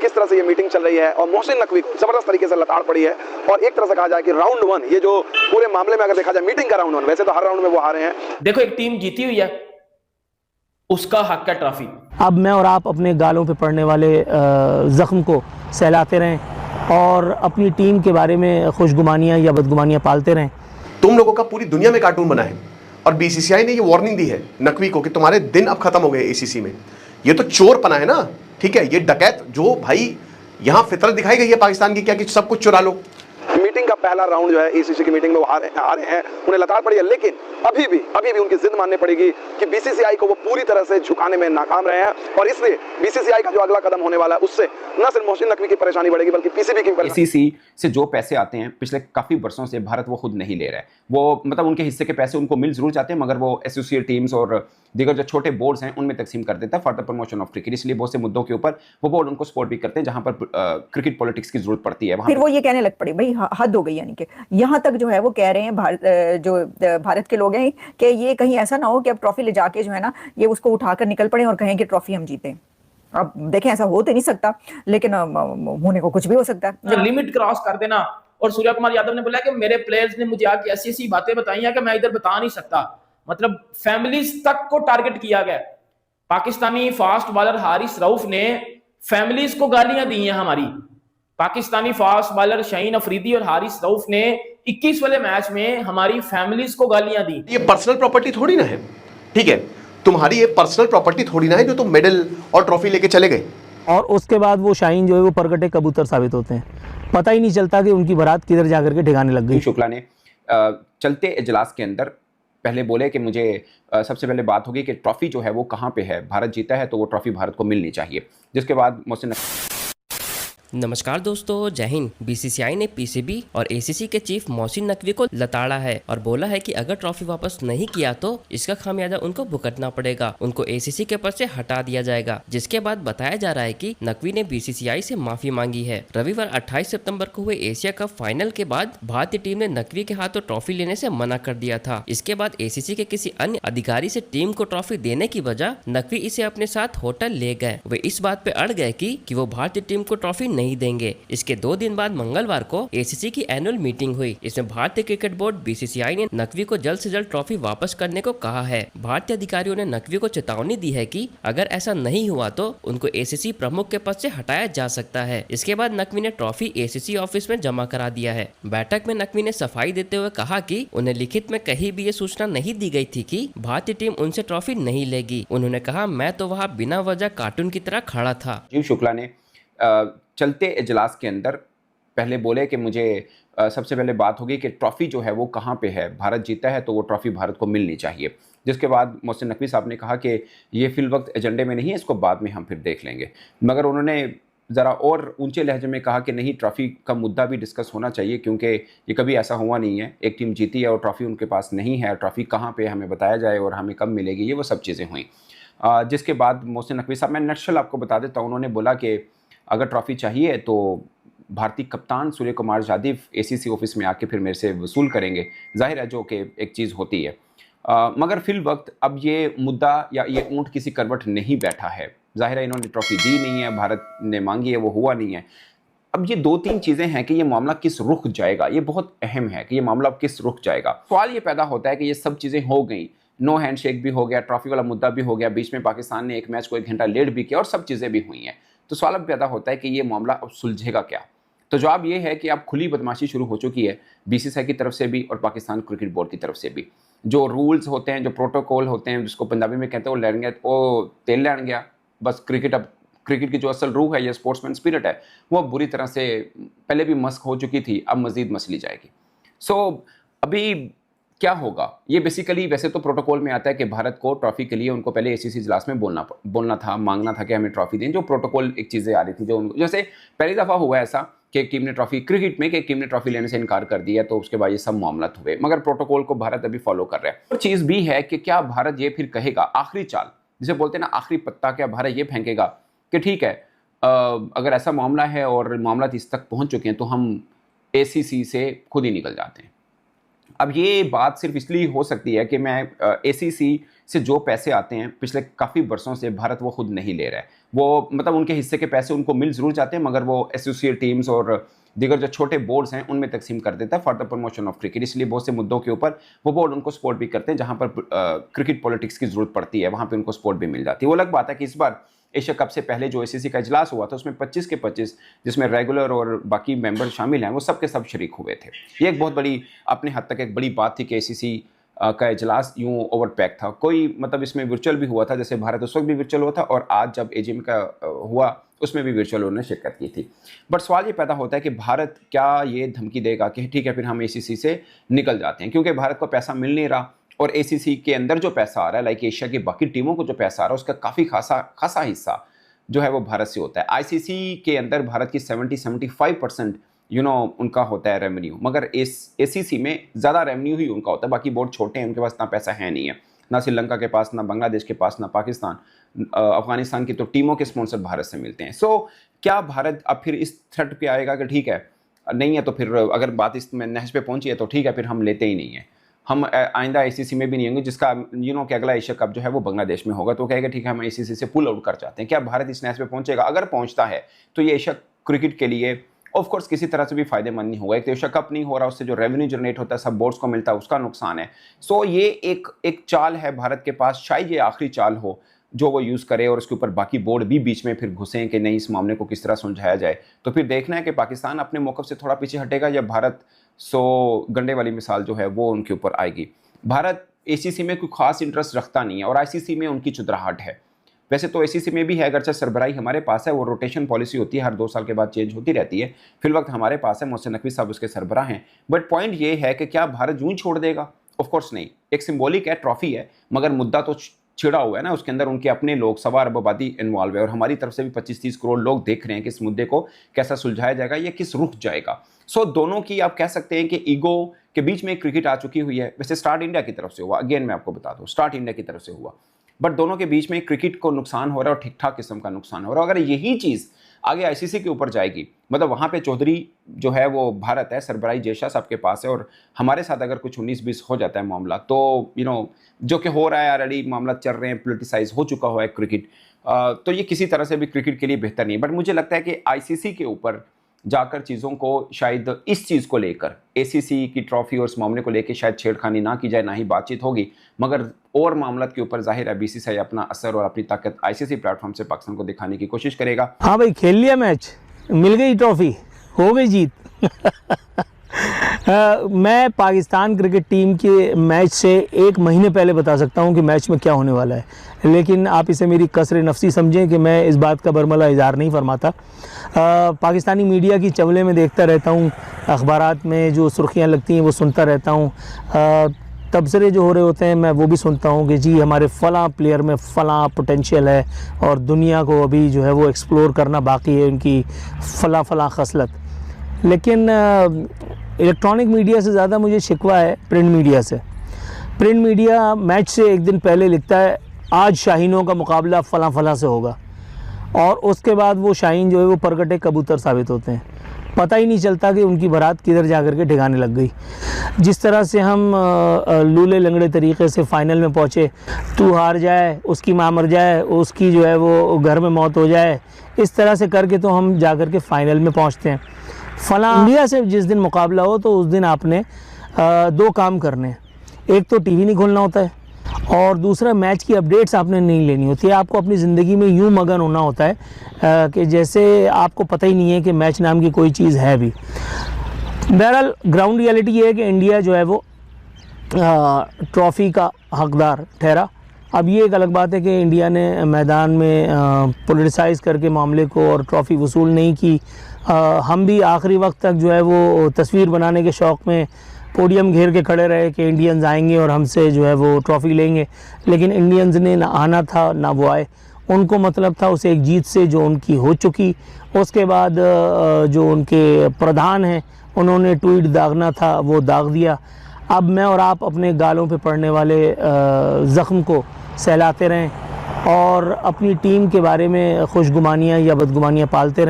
किस तरह से ये मीटिंग चल रही है और मोहसिन नकवी को जबरदस्त तरीके से लताड़ पड़ी है। और एक तरह से कहा जाए कि राउंड 1 ये जो पूरे मामले में अगर देखा जाए मीटिंग का राउंड 1, वैसे तो हर राउंड में वो हारे हैं। देखो एक टीम जीती हुई है, उसका हक है ट्रॉफी। अब मैं और आप अपने गालों पे पड़ने वाले जख्म को सहलाते रहें और अपनी टीम के बारे में खुशगुमानियाँ या बदगुमानियाँ पालते रहें। तुम लोगों का पूरी दुनिया में कार्टून बना है और बीसीसीआई ने ये वार्निंग दी है नकवी को कि तुम्हारे दिन अब खत्म हो गए एसीसी में। ये तो चोर पना है ना, ठीक है, ये डकैत जो भाई यहाँ फितरत दिखाई गई है पाकिस्तान की क्या कि सब कुछ चुरा लो। मीटिंग का पहला राउंड जो है एसीसी की मीटिंग में वो हारे हैं, उन्हें लताड़ पड़ी है, लेकिन अभी भी उनकी जिद माननी पड़ेगी कि बीसीसीआई को वो पूरी तरह से झुकाने में नाकाम रहे हैं और इसलिए बीसीसीआई का जो अगला कदम होने वाला है उससे न सिर्फ मोहसिन नकवी की परेशानी बढ़ेगी बल्कि पीसीबी की। एसीसी से जो पैसे आते हैं पिछले काफी वर्षों से भारत वो खुद नहीं ले रहा है। वो मतलब उनके हिस्से के पैसे उनको मिल जरूर जाते हैं मगर वो एसोसिएट टीम्स और दीगर जो छोटे बोर्ड्स हैं उनमें तकसीम कर देता है for the promotion of cricket. इसलिए बहुत से मुद्दों के ऊपर वो बोर्ड उनको सपोर्ट भी करते हैं जहां पर क्रिकेट पॉलिटिक्स की जरूरत पड़ती है। फिर वो ये कहने लग पड़े भाई हद हो गई, यानी कि यहाँ तक जो है वो कह रहे हैं भारत के लोग हैं कि ये कहीं ऐसा ना हो कि अब ट्रॉफी ले जाके जो है ना ये उसको उठाकर निकल पड़े और कहें कि ट्रॉफी हम जीते। अब देखें ऐसा हो तो नहीं सकता, लेकिन होने को कुछ भी हो सकता है। लिमिट क्रॉस कर देना। और सूर्य कुमार यादव ने बोला कि मेरे प्लेयर्स ने मुझे आके ऐसी ऐसी बातें बताई हैं कि मैं इधर बता नहीं सकता। मतलब फैमिलीज तक को टारगेट किया गया। पाकिस्तानी फास्ट बॉलर हारिस रऊफ ने फैमिलीज को गालियां दी हैं हमारी। पाकिस्तानी फास्ट बॉलर शाहीन अफरीदी और हारिस रऊफ ने 21 वाले मैच में हमारी फैमिलीज को गालियां दी। ये पर्सनल प्रॉपर्टी थोड़ी ना है, ठीक है, तुम्हारी ये पर्सनल प्रॉपर्टी थोड़ी ना है जो तुम मेडल और ट्रॉफी लेके चले गए। और उसके बाद वो शाहीन जो है वो परगटे कबूतर साबित होते हैं, पता ही नहीं चलता कि उनकी बारात किधर जाकर के ठिकाने लग गई। शुक्ला ने चलते इजलास के अंदर पहले बोले कि मुझे सबसे पहले बात होगी कि ट्रॉफी जो है वो कहाँ पे है, भारत जीता है तो वो ट्रॉफी भारत को मिलनी चाहिए। जिसके बाद मोहसिन नमस्कार दोस्तों, जय हिंद। बीसीसीआई ने पीसीबी और एसीसी के चीफ मोहसिन नकवी को लताड़ा है और बोला है कि अगर ट्रॉफी वापस नहीं किया तो इसका खामियाजा उनको भुगतना पड़ेगा, उनको एसीसी के पद से हटा दिया जाएगा। जिसके बाद बताया जा रहा है कि नकवी ने बीसीसीआई से माफी मांगी है। रविवार 28 सितंबर को हुए एशिया कप फाइनल के बाद भारतीय टीम ने नकवी के हाथों ट्रॉफी लेने से मना कर दिया था। इसके बाद एसीसी के किसी अन्य अधिकारी से टीम को ट्रॉफी देने की बजाय नकवी इसे अपने साथ होटल ले गए। वे इस बात पे अड़ गए कि वो भारतीय टीम को ट्रॉफी नहीं देंगे। इसके 2 दिन बाद मंगलवार को एसीसी की एनुअल मीटिंग हुई। इसमें भारतीय क्रिकेट बोर्ड बीसीसीआई ने नकवी को जल्द से जल्द ट्रॉफी वापस करने को कहा है। भारतीय अधिकारियों ने नकवी को चेतावनी दी है कि अगर ऐसा नहीं हुआ तो उनको एसीसी प्रमुख के पद से हटाया जा सकता है। इसके बाद नकवी ने ट्रॉफी एसीसी ऑफिस में जमा करा दिया है। बैठक में नकवी ने सफाई देते हुए कहा कि उन्हें लिखित में कहीं भी ये सूचना नहीं दी गई थी कि भारतीय टीम उनसे ट्रॉफी नहीं लेगी। उन्होंने कहा, मैं तो वहाँ बिना वजह कार्टून की तरह खड़ा था। जीव शुक्ला ने चलते इजलास के अंदर पहले बोले कि मुझे सबसे पहले बात होगी कि ट्रॉफी जो है वो कहाँ पे है, भारत जीता है तो वो ट्रॉफी भारत को मिलनी चाहिए। जिसके बाद मोहसिन नकवी साहब ने कहा कि ये फिल वक्त एजेंडे में नहीं है, इसको बाद में हम फिर देख लेंगे। मगर उन्होंने ज़रा और ऊंचे लहजे में कहा कि नहीं, ट्रॉफी का मुद्दा भी डिस्कस होना चाहिए क्योंकि ये कभी ऐसा हुआ नहीं है, एक टीम जीती है और ट्रॉफी उनके पास नहीं है, ट्रॉफी कहाँ पे हमें बताया जाए और हमें कब मिलेगी, ये वो सब चीज़ें हुई। जिसके बाद मोहसिन नकवी साहब, मैं नटशल आपको बता देता हूँ, उन्होंने बोला कि अगर ट्रॉफी चाहिए तो भारतीय कप्तान सूर्य कुमार यादव एसीसी ऑफिस में आके फिर मेरे से वसूल करेंगे। जाहिर है जो कि एक चीज़ होती है, मगर फिल वक्त अब ये मुद्दा या ये ऊँट किसी करवट नहीं बैठा है। जाहिर है इन्होंने ट्रॉफी दी नहीं है, भारत ने मांगी है, वो हुआ नहीं है। अब ये 2-3 चीज़ें हैं कि ये मामला किस रुख जाएगा, ये बहुत अहम है कि ये मामला अब किस रुख जाएगा। सवाल ये पैदा होता है कि ये सब चीज़ें हो गई, नो हैंडशेक भी हो गया, ट्रॉफी वाला मुद्दा भी हो गया, बीच में पाकिस्तान ने एक मैच को 1 घंटा लेट भी किया और सब चीज़ें भी हुई हैं। तो सवाल अब पैदा होता है कि ये मामला अब सुलझेगा क्या। तो जवाब ये है कि अब खुली बदमाशी शुरू हो चुकी है बीसीसीआई की तरफ से भी और पाकिस्तान क्रिकेट बोर्ड की तरफ से भी। जो रूल्स होते हैं, जो प्रोटोकॉल होते हैं, जिसको पंजाबी में कहते हैं वो लैन गया, वो तेल लैन गया। बस क्रिकेट की जो असल रूह है, ये स्पोर्ट्समैन स्पिरिट है, वो बुरी तरह से पहले भी मस्क हो चुकी थी, अब मज़ीद मसली जाएगी। सो अभी क्या होगा, ये बेसिकली वैसे तो प्रोटोकॉल में आता है कि भारत को ट्रॉफी के लिए उनको पहले एसीसी इजलास में बोलना था, मांगना था कि हमें ट्रॉफी दें। जो प्रोटोकॉल एक चीज़ें आ रही थी, जो उनको जैसे पहली दफ़ा हुआ ऐसा कि एक टीम ने ट्रॉफी क्रिकेट में कि एक टीम ने ट्रॉफी लेने से इनकार कर दिया, तो उसके बाद ये सब मामला हुए, मगर प्रोटोकॉल को भारत अभी फॉलो कर रहा है। और चीज़ भी है कि क्या भारत ये फिर कहेगा, आखिरी चाल जिसे बोलते हैं ना, आखिरी पत्ता, क्या भारत ये फेंकेगा कि ठीक है अगर ऐसा मामला है और मामला इस तक पहुँच चुके हैं तो हम एसीसी से खुद ही निकल जाते हैं। अब ये बात सिर्फ इसलिए हो सकती है कि मैं ACC से जो पैसे आते हैं पिछले काफ़ी वर्षों से भारत वो खुद नहीं ले रहा है। वो मतलब उनके हिस्से के पैसे उनको मिल ज़रूर जाते हैं, मगर वो एसोसिएट टीम्स और दीगर जो छोटे बोर्ड्स हैं उनमें तकसीम कर देता है for the promotion of cricket. इसलिए बहुत से मुद्दों के ऊपर वो बोर्ड उनको सपोर्ट भी करते हैं, जहाँ पर क्रिकेट पॉलिटिक्स की ज़रूरत पड़ती है वहाँ पर उनको सपोर्ट भी मिल जाती है। वो अलग बात है कि इस बार एशिया कप से पहले जो ACC का इजलास हुआ था उसमें 25 के 25 जिसमें रेगुलर और बाकी मेंबर शामिल हैं वो सब के सब शरीक हुए थे। ये एक बहुत बड़ी अपने हद तक एक बड़ी बात थी कि ACC का इजलास यूं ओवर पैक था। कोई मतलब इसमें वर्चुअल भी हुआ था, जैसे भारत उस वक्त भी वर्चुअल हुआ था और आज जब AGM का हुआ उसमें भी वर्चुअल उन्होंने शिरकत की थी। बट सवाल ये पैदा होता है कि भारत क्या ये धमकी देगा कि ठीक है फिर हम ACC से निकल जाते हैं, क्योंकि भारत को पैसा मिल नहीं रहा और ACC के अंदर जो पैसा आ रहा है लाइक एशिया की बाकी टीमों को जो पैसा आ रहा है उसका काफ़ी खासा हिस्सा जो है वो भारत से होता है। ICC के अंदर भारत की 70-75% उनका होता है रेवेन्यू, मगर ACC में ज़्यादा रेवेन्यू ही उनका होता है। बाकी बोर्ड छोटे हैं, उनके पास इतना पैसा है नहीं है, ना श्रीलंका के पास, ना बांग्लादेश के पास, ना पाकिस्तान, अफगानिस्तान की तो टीमों के स्पॉन्सर भारत से मिलते हैं। सो क्या भारत अब फिर इस थ्रेट पे आएगा कि ठीक है नहीं है तो फिर अगर बात इसमें नहज पे पहुंची है तो ठीक है फिर हम लेते ही नहीं है, हम आइंदा ACC में भी नहीं होंगे, जिसका कि अगला एशिया कप जो है वो बांग्लादेश में होगा, तो कहेगा ठीक है हम ACC से पुल आउट कर जाते हैं। क्या भारत इस नहज पे पहुंचेगा? अगर पहुंचता है तो ये एशिया क्रिकेट के लिए ऑफ कोर्स किसी तरह से भी फायदेमंद नहीं होगा। एक तो एशिया कप नहीं हो रहा, उससे जो रेवेन्यू जनरेट होता है सब बोर्ड्स को मिलता है, उसका नुकसान है। सो ये एक चाल है भारत के पास, शायद ये आखिरी चाल हो जो वो यूज़ करे और उसके ऊपर बाकी बोर्ड भी बीच में फिर घुसें कि नहीं इस मामले को किस तरह सुलझाया जाए। तो फिर देखना है कि पाकिस्तान अपने मौक़िफ़ से थोड़ा पीछे हटेगा या भारत गंडे वाली मिसाल जो है वो उनके ऊपर आएगी। भारत ACC में कोई ख़ास इंटरेस्ट रखता नहीं है और ICC में उनकी चुदराहट है। वैसे तो ACC में भी है, अगरचे सरबराही हमारे पास है, वो रोटेशन पॉलिसी होती है, हर 2 साल के बाद चेंज होती रहती है। फिल वक्त हमारे पास है, मोहसिन नकवी साहब उसके सरबराह हैं। बट पॉइंट ये है कि क्या भारत यूं ही छोड़ देगा? ऑफ कोर्स नहीं। एक सिंबॉलिक है, ट्रॉफी है, मगर मुद्दा तो छिड़ा हुआ है ना, उसके अंदर उनके अपने लोग 1.25 अरब आबादी इन्वॉल्व है और हमारी तरफ से भी 25-30 करोड़ लोग देख रहे हैं कि इस मुद्दे को कैसा सुलझाया जाएगा या किस रुख जाएगा। सो दोनों की आप कह सकते हैं कि ईगो के बीच में क्रिकेट आ चुकी हुई है। वैसे स्टार्ट इंडिया की तरफ से हुआ, अगेन मैं आपको बता दूं, स्टार्ट इंडिया की तरफ से हुआ, बट दोनों के बीच में क्रिकेट को नुकसान हो रहा है और ठीक ठाक किस्म का नुकसान हो रहा है। अगर यही चीज़ आगे ICC के ऊपर जाएगी, मतलब वहाँ पे चौधरी जो है वो भारत है, सरबराही जयशाह साहब के पास है और हमारे साथ अगर कुछ 19-20 हो जाता है मामला तो जो कि हो रहा है, ऑलरेडी मामला चल रहे हैं, पोलिटिसाइज हो चुका हुआ है क्रिकेट, तो ये किसी तरह से भी क्रिकेट के लिए बेहतर नहीं है। बट मुझे लगता है कि ICC के ऊपर जाकर चीज़ों को शायद इस चीज़ को लेकर ACC की ट्रॉफी और इस मामले को लेकर शायद छेड़खानी ना की जाए, ना ही बातचीत होगी, मगर और मामला के ऊपर जाहिर है BCCI अपना असर और अपनी ताकत ICC प्लेटफॉर्म से पाकिस्तान को दिखाने की कोशिश करेगा। हाँ भाई, खेल लिया मैच, मिल गई ट्रॉफी, हो गई जीत। मैं पाकिस्तान क्रिकेट टीम के मैच से 1 महीने पहले बता सकता हूं कि मैच में क्या होने वाला है, लेकिन आप इसे मेरी कसर नफसी समझें कि मैं इस बात का बरमला इज़हार नहीं फरमाता। पाकिस्तानी मीडिया की चवले में देखता रहता हूं, अखबारात में जो सुर्खियां लगती हैं वो सुनता रहता हूं, तबसरे जो हो रहे होते हैं मैं वो भी सुनता हूं कि जी हमारे फ़लाँ प्लेयर में फ़लाँ पोटेंशियल है और दुनिया को अभी जो है वो एक्सप्लोर करना बाकी है, उनकी फ़लाँ खसलत। लेकिन इलेक्ट्रॉनिक मीडिया से ज़्यादा मुझे शिकवा है प्रिंट मीडिया से। प्रिंट मीडिया मैच से 1 दिन पहले लिखता है आज शाहीनों का मुकाबला फ़लाँ से होगा और उसके बाद वो शाहीन जो है वो परगटे कबूतर साबित होते हैं। पता ही नहीं चलता कि उनकी बारात किधर जा कर के ठिकाने लग गई। जिस तरह से हम लूले लंगड़े तरीक़े से फ़ाइनल में पहुँचे, तू हार जाए, उसकी माँ मर जाए, उसकी जो है वो घर में मौत हो जाए, इस तरह से करके तो हम जा कर के फ़ाइनल में पहुँचते हैं। फ़लाँ इंडिया से जिस दिन मुकाबला हो तो उस दिन आपने 2 काम करने हैं, एक तो टीवी नहीं खोलना होता है और दूसरा मैच की अपडेट्स आपने नहीं लेनी होती है। आपको अपनी ज़िंदगी में यूँ मगन होना होता है कि जैसे आपको पता ही नहीं है कि मैच नाम की कोई चीज़ है भी। बहरहाल ग्राउंड रियलिटी ये है कि इंडिया जो है वो ट्रॉफ़ी का हकदार ठहरा। अब ये एक अलग बात है कि इंडिया ने मैदान में पोलिटिसाइज़ करके मामले को और ट्रॉफ़ी वसूल नहीं की। हम भी आखिरी वक्त तक जो है वो तस्वीर बनाने के शौक़ में पोडियम घेर के खड़े रहे कि इंडियंस आएंगे और हमसे जो है वो ट्रॉफ़ी लेंगे, लेकिन इंडियंस ने ना आना था ना वो आए। उनको मतलब था उस एक जीत से जो उनकी हो चुकी, उसके बाद जो उनके प्रधान हैं उन्होंने ट्वीट दागना था वो दाग दिया। अब मैं और आप अपने गालों पे पड़ने वाले ज़ख्म को सहलाते रहें और अपनी टीम के बारे में खुशगुमानियाँ या बदगुमानियाँ पालते रहें।